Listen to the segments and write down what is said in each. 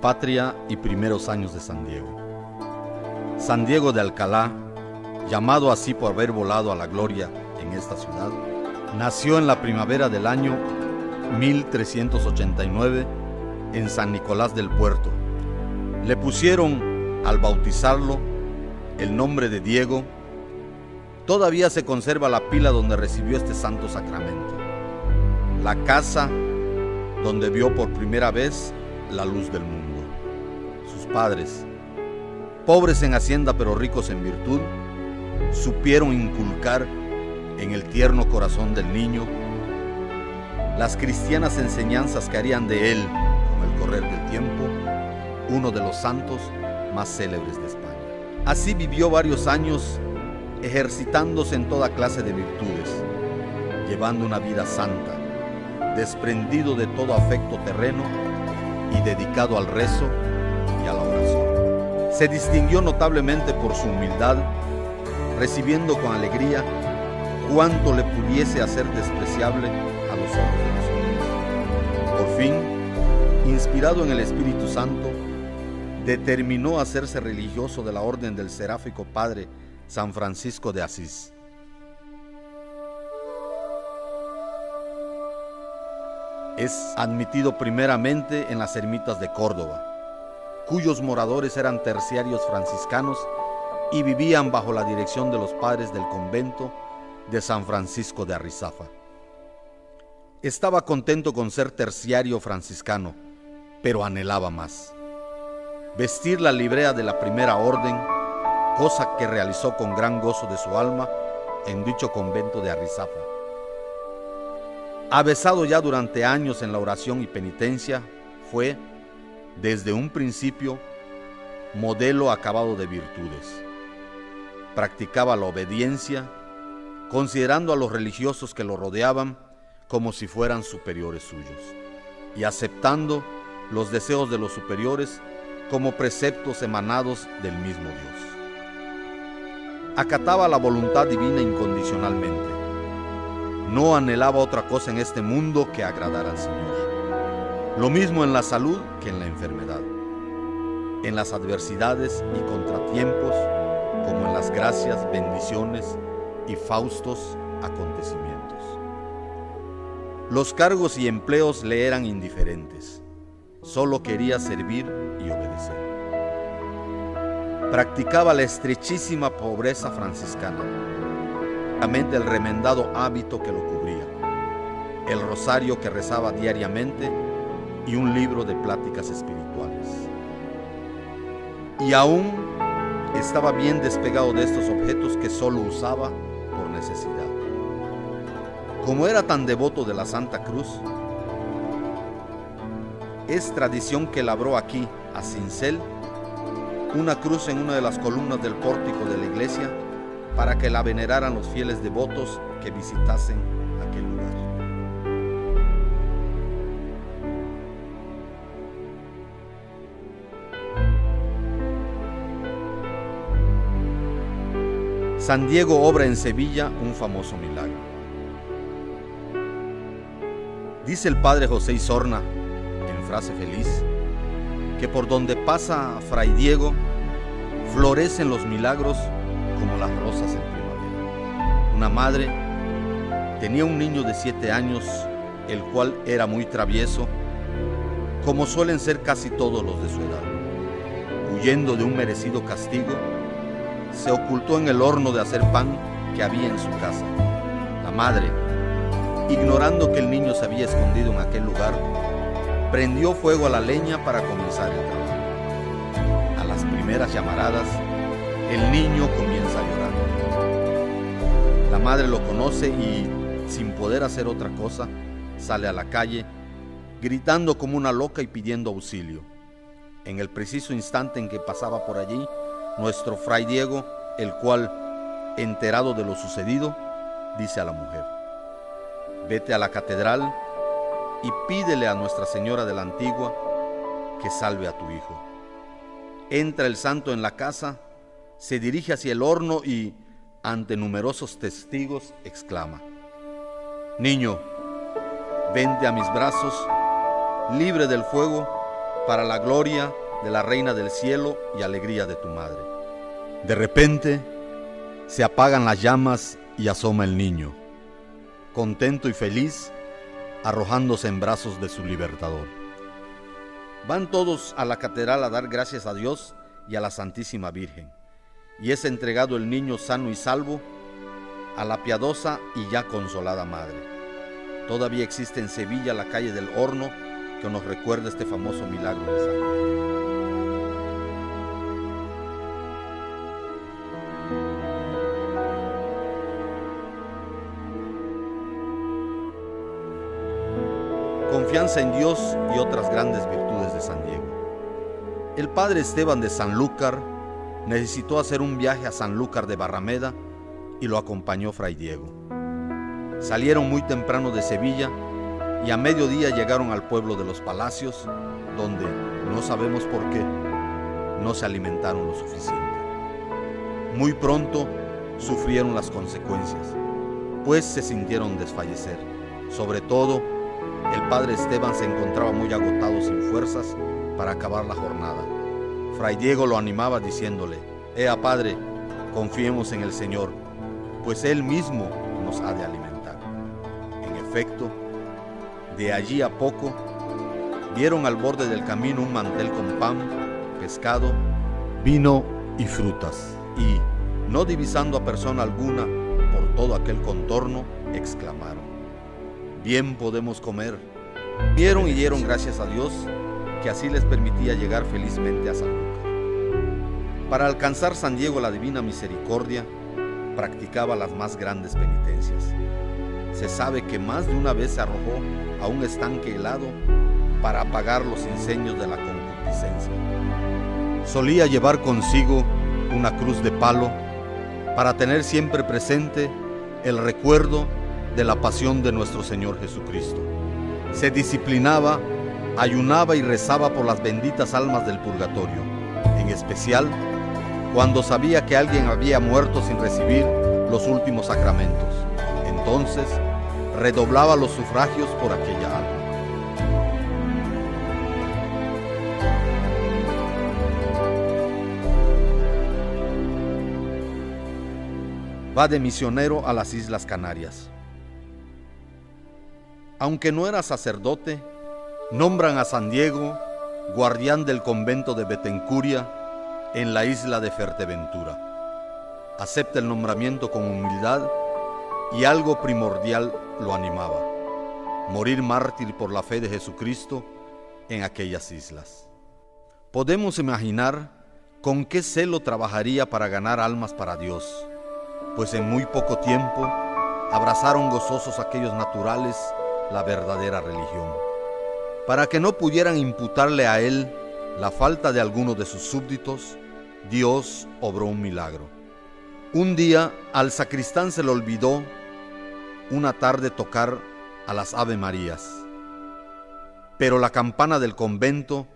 Patria y primeros años de San Diego. San Diego de Alcalá, llamado así por haber volado a la gloria en esta ciudad, nació en la primavera del año 1389 en San Nicolás del Puerto. Le pusieron, al bautizarlo, el nombre de Diego. Todavía se conserva la pila donde recibió este santo sacramento, la casa donde vio por primera vez la luz del mundo. Sus padres, pobres en hacienda pero ricos en virtud, supieron inculcar en el tierno corazón del niño las cristianas enseñanzas que harían de él, con el correr del tiempo, uno de los santos más célebres de España. Así vivió varios años ejercitándose en toda clase de virtudes, llevando una vida santa, desprendido de todo afecto terreno y dedicado al rezo y a la oración. Se distinguió notablemente por su humildad, recibiendo con alegría cuanto le pudiese hacer despreciable a los ojos de los hombres. Por fin, inspirado en el Espíritu Santo, determinó hacerse religioso de la orden del seráfico Padre San Francisco de Asís. Es admitido primeramente en las ermitas de Córdoba, cuyos moradores eran terciarios franciscanos y vivían bajo la dirección de los padres del convento de San Francisco de Arizafa. Estaba contento con ser terciario franciscano, pero anhelaba más: vestir la librea de la primera orden, cosa que realizó con gran gozo de su alma en dicho convento de Arizafa. Avesado ya durante años en la oración y penitencia, fue, desde un principio, modelo acabado de virtudes. Practicaba la obediencia, considerando a los religiosos que lo rodeaban como si fueran superiores suyos, y aceptando los deseos de los superiores como preceptos emanados del mismo Dios. Acataba la voluntad divina incondicionalmente. No anhelaba otra cosa en este mundo que agradar al Señor. Lo mismo en la salud que en la enfermedad, en las adversidades y contratiempos, como en las gracias, bendiciones y faustos acontecimientos. Los cargos y empleos le eran indiferentes. Solo quería servir y obedecer. Practicaba la estrechísima pobreza franciscana, el remendado hábito que lo cubría, el rosario que rezaba diariamente y un libro de pláticas espirituales. Y aún estaba bien despegado de estos objetos que solo usaba por necesidad. Como era tan devoto de la Santa Cruz, es tradición que labró aquí, a cincel, una cruz en una de las columnas del pórtico de la iglesia para que la veneraran los fieles devotos que visitasen aquel lugar. San Diego obra en Sevilla un famoso milagro. Dice el padre José Isorna, en frase feliz, que por donde pasa Fray Diego florecen los milagros como las rosas en primavera. Una madre tenía un niño de 7 años, el cual era muy travieso, como suelen ser casi todos los de su edad. Huyendo de un merecido castigo, se ocultó en el horno de hacer pan que había en su casa. La madre, ignorando que el niño se había escondido en aquel lugar, prendió fuego a la leña para comenzar el trabajo. A las primeras llamaradas, el niño comienza a llorar. La madre lo conoce y, sin poder hacer otra cosa, sale a la calle, gritando como una loca y pidiendo auxilio. En el preciso instante en que pasaba por allí, nuestro Fray Diego, el cual, enterado de lo sucedido, dice a la mujer: vete a la catedral y pídele a Nuestra Señora de la Antigua que salve a tu hijo. Entra el santo en la casa, se dirige hacia el horno y, ante numerosos testigos, exclama: niño, vente a mis brazos, libre del fuego, para la gloria de la Reina del Cielo y alegría de tu madre. De repente se apagan las llamas y asoma el niño, contento y feliz, arrojándose en brazos de su libertador. Van todos a la catedral a dar gracias a Dios y a la Santísima Virgen, y es entregado el niño sano y salvo a la piadosa y ya consolada madre. Todavía existe en Sevilla la calle del Horno que nos recuerda este famoso milagro de San Diego. Confianza en Dios y otras grandes virtudes de San Diego. El padre Esteban de Sanlúcar necesitó hacer un viaje a Sanlúcar de Barrameda y lo acompañó Fray Diego. Salieron muy temprano de Sevilla y a mediodía llegaron al pueblo de los Palacios, donde, no sabemos por qué, no se alimentaron lo suficiente. Muy pronto sufrieron las consecuencias, pues se sintieron desfallecer. Sobre todo, el padre Esteban se encontraba muy agotado, sin fuerzas para acabar la jornada. Fray Diego lo animaba diciéndole: «Ea, padre, confiemos en el Señor, pues Él mismo nos ha de alimentar». En efecto, de allí a poco, vieron al borde del camino un mantel con pan, pescado, vino y frutas, y, no divisando a persona alguna por todo aquel contorno, exclamaron: «Bien podemos comer». Vieron y dieron gracias a Dios, que así les permitía llegar felizmente a Sanlúcar. Para alcanzar San Diego la divina misericordia, practicaba las más grandes penitencias. Se sabe que más de una vez se arrojó a un estanque helado para apagar los incendios de la concupiscencia. Solía llevar consigo una cruz de palo para tener siempre presente el recuerdo de la pasión de nuestro Señor Jesucristo. Se disciplinaba, ayunaba y rezaba por las benditas almas del purgatorio, en especial cuando sabía que alguien había muerto sin recibir los últimos sacramentos. Entonces redoblaba los sufragios por aquella alma. Va de misionero a las Islas Canarias. Aunque no era sacerdote, nombran a San Diego guardián del convento de Betancuria en la isla de Fuerteventura. Acepta el nombramiento con humildad y algo primordial lo animaba: morir mártir por la fe de Jesucristo en aquellas islas. Podemos imaginar con qué celo trabajaría para ganar almas para Dios, pues en muy poco tiempo abrazaron gozosos aquellos naturales la verdadera religión. Para que no pudieran imputarle a él la falta de alguno de sus súbditos, Dios obró un milagro. Un día al sacristán se le olvidó una tarde tocar a las Ave Marías, pero la campana del convento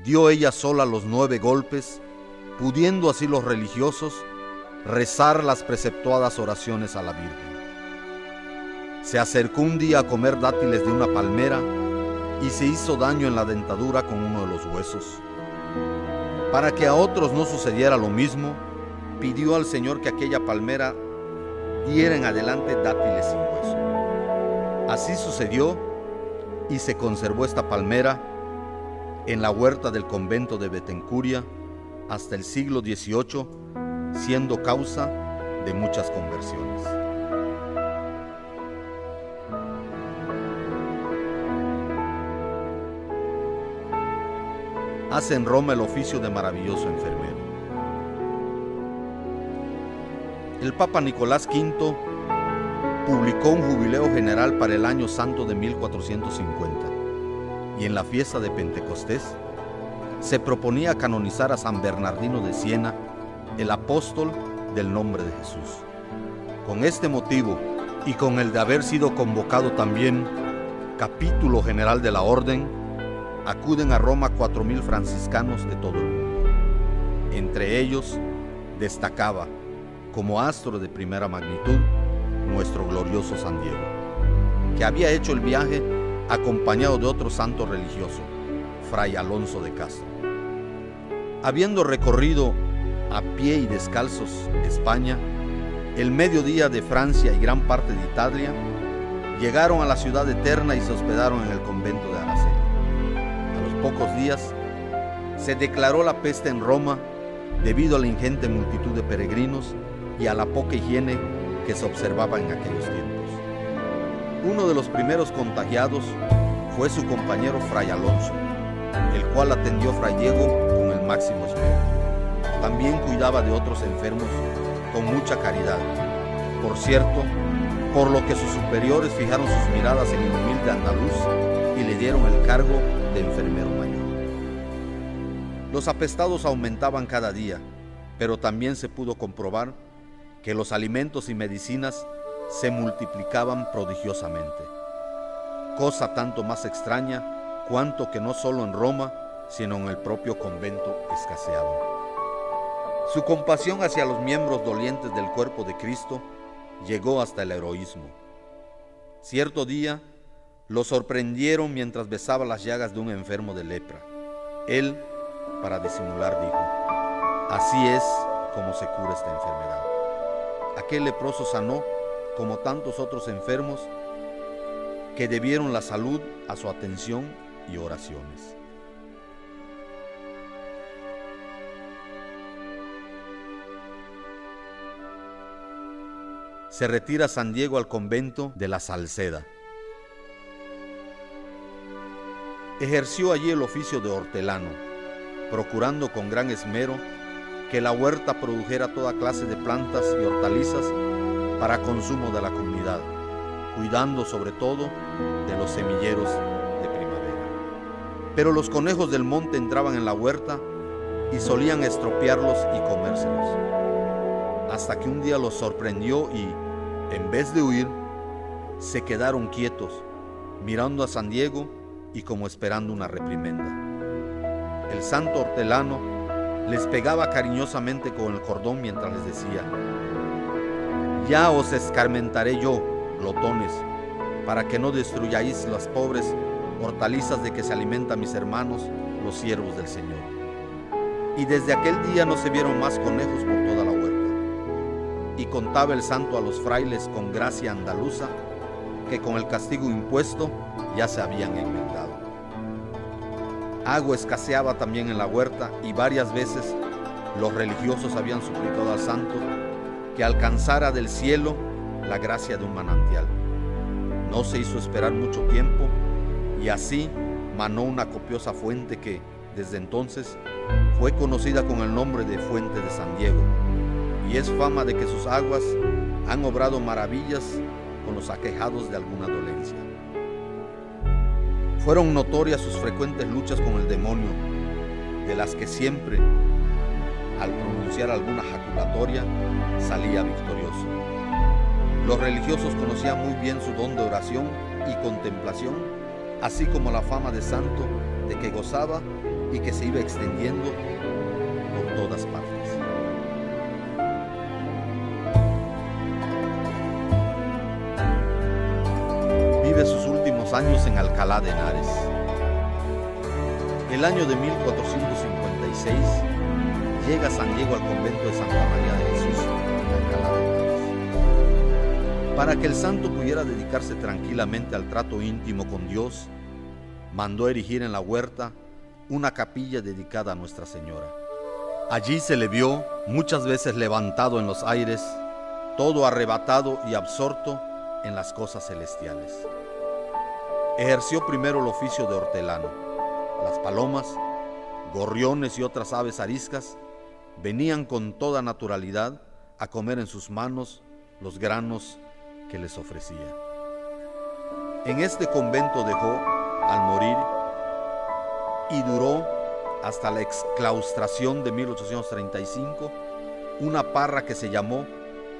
dio ella sola los 9 golpes, pudiendo así los religiosos rezar las preceptuadas oraciones a la Virgen. Se acercó un día a comer dátiles de una palmera y se hizo daño en la dentadura con uno de los huesos. Para que a otros no sucediera lo mismo, pidió al Señor que aquella palmera diera en adelante dátiles sin hueso. Así sucedió y se conservó esta palmera en la huerta del convento de Betancuria hasta el siglo XVIII, siendo causa de muchas conversiones. Hace en Roma el oficio de maravilloso enfermero. El Papa Nicolás V publicó un jubileo general para el año santo de 1450, y en la fiesta de Pentecostés se proponía canonizar a San Bernardino de Siena, el apóstol del nombre de Jesús. Con este motivo y con el de haber sido convocado también capítulo general de la orden, acuden a Roma 4.000 franciscanos de todo el mundo. Entre ellos destacaba, como astro de primera magnitud, nuestro glorioso San Diego, que había hecho el viaje acompañado de otro santo religioso, Fray Alonso de Castro. Habiendo recorrido a pie y descalzos España, el mediodía de Francia y gran parte de Italia, llegaron a la ciudad eterna y se hospedaron en el convento de Araceli. A los pocos días se declaró la peste en Roma debido a la ingente multitud de peregrinos y a la poca higiene que se observaba en aquellos tiempos. Uno de los primeros contagiados fue su compañero Fray Alonso, el cual atendió Fray Diego con el máximo esmero. También cuidaba de otros enfermos con mucha caridad. Por cierto, por lo que sus superiores fijaron sus miradas en el humilde andaluz y le dieron el cargo de enfermero mayor. Los apestados aumentaban cada día, pero también se pudo comprobar que los alimentos y medicinas se multiplicaban prodigiosamente. Cosa tanto más extraña cuanto que no solo en Roma, sino en el propio convento escaseaban. Su compasión hacia los miembros dolientes del cuerpo de Cristo llegó hasta el heroísmo. Cierto día lo sorprendieron mientras besaba las llagas de un enfermo de lepra. Él, para disimular, dijo: así es como se cura esta enfermedad. Aquel leproso sanó, como tantos otros enfermos, que debieron la salud a su atención y oraciones. Se retira San Diego al convento de la Salceda. Ejerció allí el oficio de hortelano, procurando con gran esmero que la huerta produjera toda clase de plantas y hortalizas para consumo de la comunidad, cuidando sobre todo de los semilleros de primavera. Pero los conejos del monte entraban en la huerta y solían estropearlos y comérselos, hasta que un día los sorprendió y, en vez de huir, se quedaron quietos, mirando a San Diego y como esperando una reprimenda. El santo hortelano les pegaba cariñosamente con el cordón mientras les decía: ya os escarmentaré yo, glotones, para que no destruyáis las pobres hortalizas de que se alimentan mis hermanos, los siervos del Señor. Y desde aquel día no se vieron más conejos por toda la huerta. Y contaba el santo a los frailes con gracia andaluza que con el castigo impuesto ya se habían enmendado. Agua escaseaba también en la huerta y varias veces los religiosos habían suplicado al santo que alcanzara del cielo la gracia de un manantial. No se hizo esperar mucho tiempo y así manó una copiosa fuente que, desde entonces, fue conocida con el nombre de Fuente de San Diego, y es fama de que sus aguas han obrado maravillas con los aquejados de alguna dolencia. Fueron notorias sus frecuentes luchas con el demonio, de las que siempre, al pronunciar alguna jaculatoria, salía victorioso. Los religiosos conocían muy bien su don de oración y contemplación, así como la fama de santo de que gozaba y que se iba extendiendo por todas partes. Vive sus últimos años en Alcalá de Henares. El año de 1456 llega San Diego al convento de Santa María de Jesús en Alcalá de Henares. Para que el santo pudiera dedicarse tranquilamente al trato íntimo con Dios, mandó erigir en la huerta una capilla dedicada a Nuestra Señora. Allí se le vio muchas veces levantado en los aires, todo arrebatado y absorto en las cosas celestiales. Ejerció primero el oficio de hortelano. Las palomas, gorriones y otras aves ariscas venían con toda naturalidad a comer en sus manos los granos que les ofrecía. En este convento dejó, al morir, y duró hasta la exclaustración de 1835, una parra que se llamó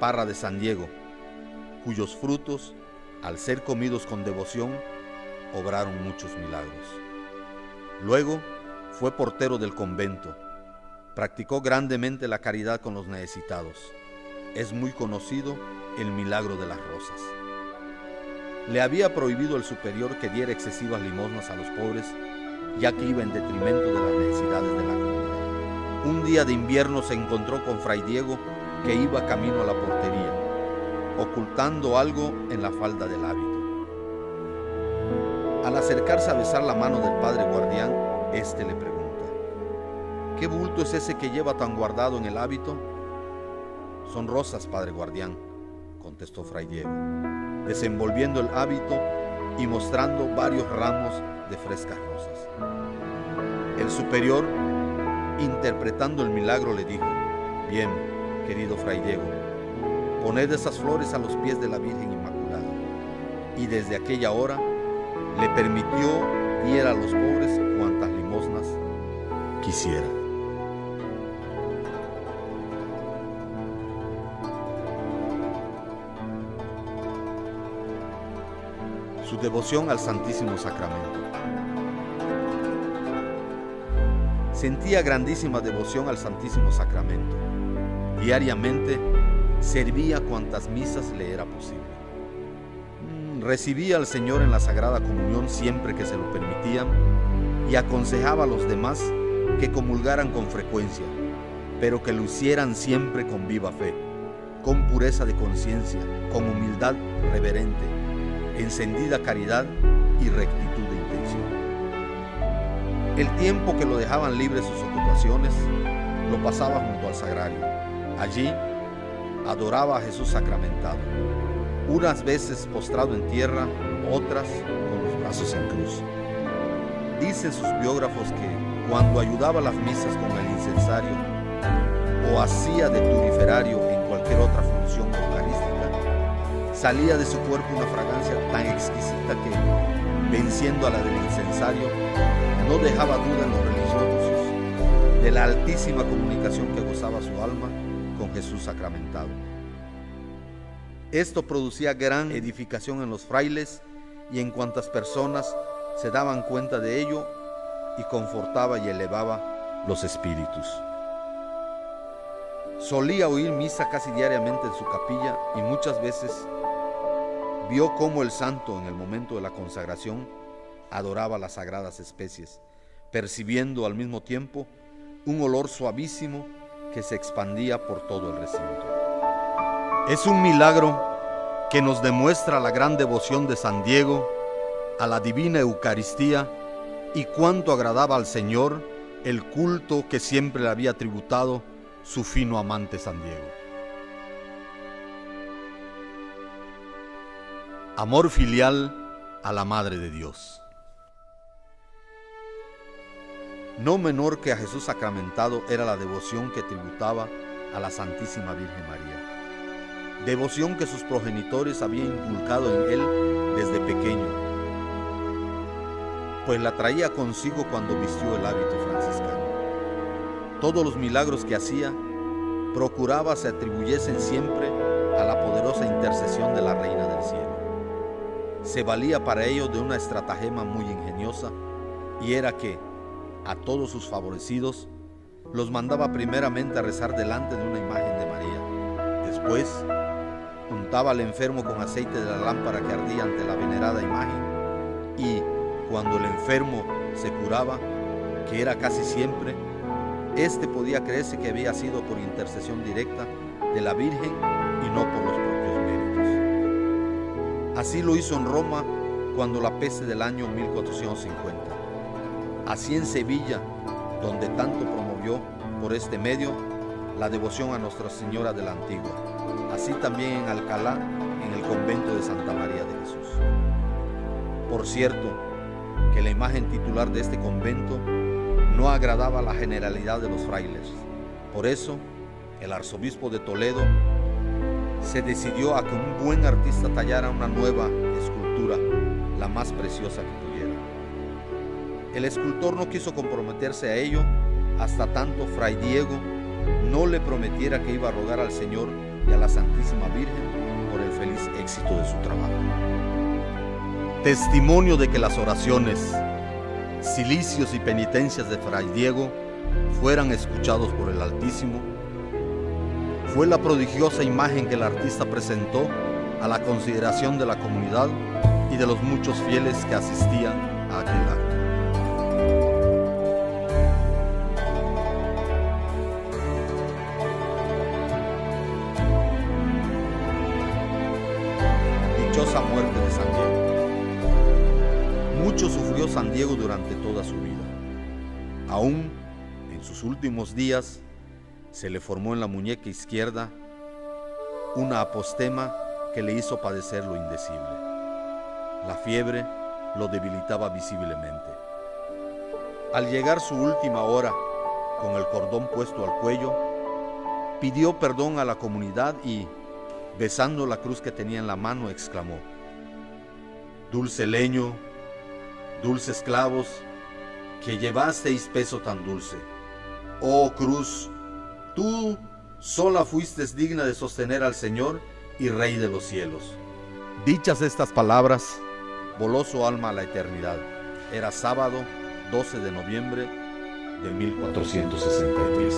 Parra de San Diego, cuyos frutos, al ser comidos con devoción, obraron muchos milagros. Luego fue portero del convento, practicó grandemente la caridad con los necesitados. Es muy conocido el milagro de las rosas. Le había prohibido el superior que diera excesivas limosnas a los pobres ya que iba en detrimento de las necesidades de la comunidad. Un día de invierno se encontró con Fray Diego, que iba camino a la portería, ocultando algo en la falda del hábito. Al acercarse a besar la mano del padre guardián, éste le pregunta: ¿qué bulto es ese que lleva tan guardado en el hábito? Son rosas, padre guardián, contestó Fray Diego, desenvolviendo el hábito y mostrando varios ramos de frescas rosas. El superior, interpretando el milagro, le dijo: bien, querido Fray Diego, poned esas flores a los pies de la Virgen Inmaculada. Y desde aquella hora le permitió diera a los pobres cuantas limosnas quisiera. Su devoción al Santísimo Sacramento. Sentía grandísima devoción al Santísimo Sacramento. Diariamente servía cuantas misas le era posible. Recibía al Señor en la Sagrada Comunión siempre que se lo permitían y aconsejaba a los demás que comulgaran con frecuencia, pero que lo hicieran siempre con viva fe, con pureza de conciencia, con humildad reverente, encendida caridad y rectitud de intención. El tiempo que lo dejaban libre sus ocupaciones, lo pasaba junto al sagrario. Allí adoraba a Jesús sacramentado, unas veces postrado en tierra, otras con los brazos en cruz. Dicen sus biógrafos que cuando ayudaba a las misas con el incensario o hacía de turiferario en cualquier otra función eucarística, salía de su cuerpo una fragancia tan exquisita que, venciendo a la del incensario, no dejaba duda en los religiosos de la altísima comunicación que gozaba su alma con Jesús sacramentado. Esto producía gran edificación en los frailes y en cuantas personas se daban cuenta de ello, y confortaba y elevaba los espíritus. Solía oír misa casi diariamente en su capilla y muchas veces vio cómo el santo en el momento de la consagración adoraba las sagradas especies, percibiendo al mismo tiempo un olor suavísimo que se expandía por todo el recinto. Es un milagro que nos demuestra la gran devoción de San Diego a la divina Eucaristía y cuánto agradaba al Señor el culto que siempre le había tributado su fino amante San Diego. Amor filial a la Madre de Dios. No menor que a Jesús sacramentado era la devoción que tributaba a la Santísima Virgen María. Devoción que sus progenitores habían inculcado en él desde pequeño, pues la traía consigo cuando vistió el hábito franciscano. Todos los milagros que hacía, procuraba se atribuyesen siempre a la poderosa intercesión de la Reina del Cielo. Se valía para ello de una estratagema muy ingeniosa, y era que a todos sus favorecidos los mandaba primeramente a rezar delante de una imagen de María. Después untaba al enfermo con aceite de la lámpara que ardía ante la venerada imagen, y cuando el enfermo se curaba, que era casi siempre, éste podía creerse que había sido por intercesión directa de la Virgen y no por los propios méritos. Así lo hizo en Roma cuando la peste del año 1450. Así en Sevilla, donde tanto promovió por este medio la devoción a Nuestra Señora de la Antigua. Así también en Alcalá, en el convento de Santa María de Jesús. Por cierto, que la imagen titular de este convento no agradaba a la generalidad de los frailes. Por eso, el arzobispo de Toledo se decidió a que un buen artista tallara una nueva escultura, la más preciosa que pudiera. El escultor no quiso comprometerse a ello hasta tanto Fray Diego no le prometiera que iba a rogar al Señor y a la Santísima Virgen por el feliz éxito de su trabajo. Testimonio de que las oraciones, cilicios y penitencias de Fray Diego fueran escuchados por el Altísimo, fue la prodigiosa imagen que el artista presentó a la consideración de la comunidad y de los muchos fieles que asistían a aquel acto. gloriosa muerte de San Diego. Mucho sufrió San Diego durante toda su vida. Aún en sus últimos días se le formó en la muñeca izquierda una apostema que le hizo padecer lo indecible. La fiebre lo debilitaba visiblemente. Al llegar su última hora, con el cordón puesto al cuello, pidió perdón a la comunidad y, besando la cruz que tenía en la mano, exclamó: «Dulce leño, dulces clavos, que llevasteis peso tan dulce. Oh cruz, tú sola fuiste digna de sostener al Señor y Rey de los cielos». Dichas estas palabras, voló su alma a la eternidad. Era sábado 12 de noviembre de 1463.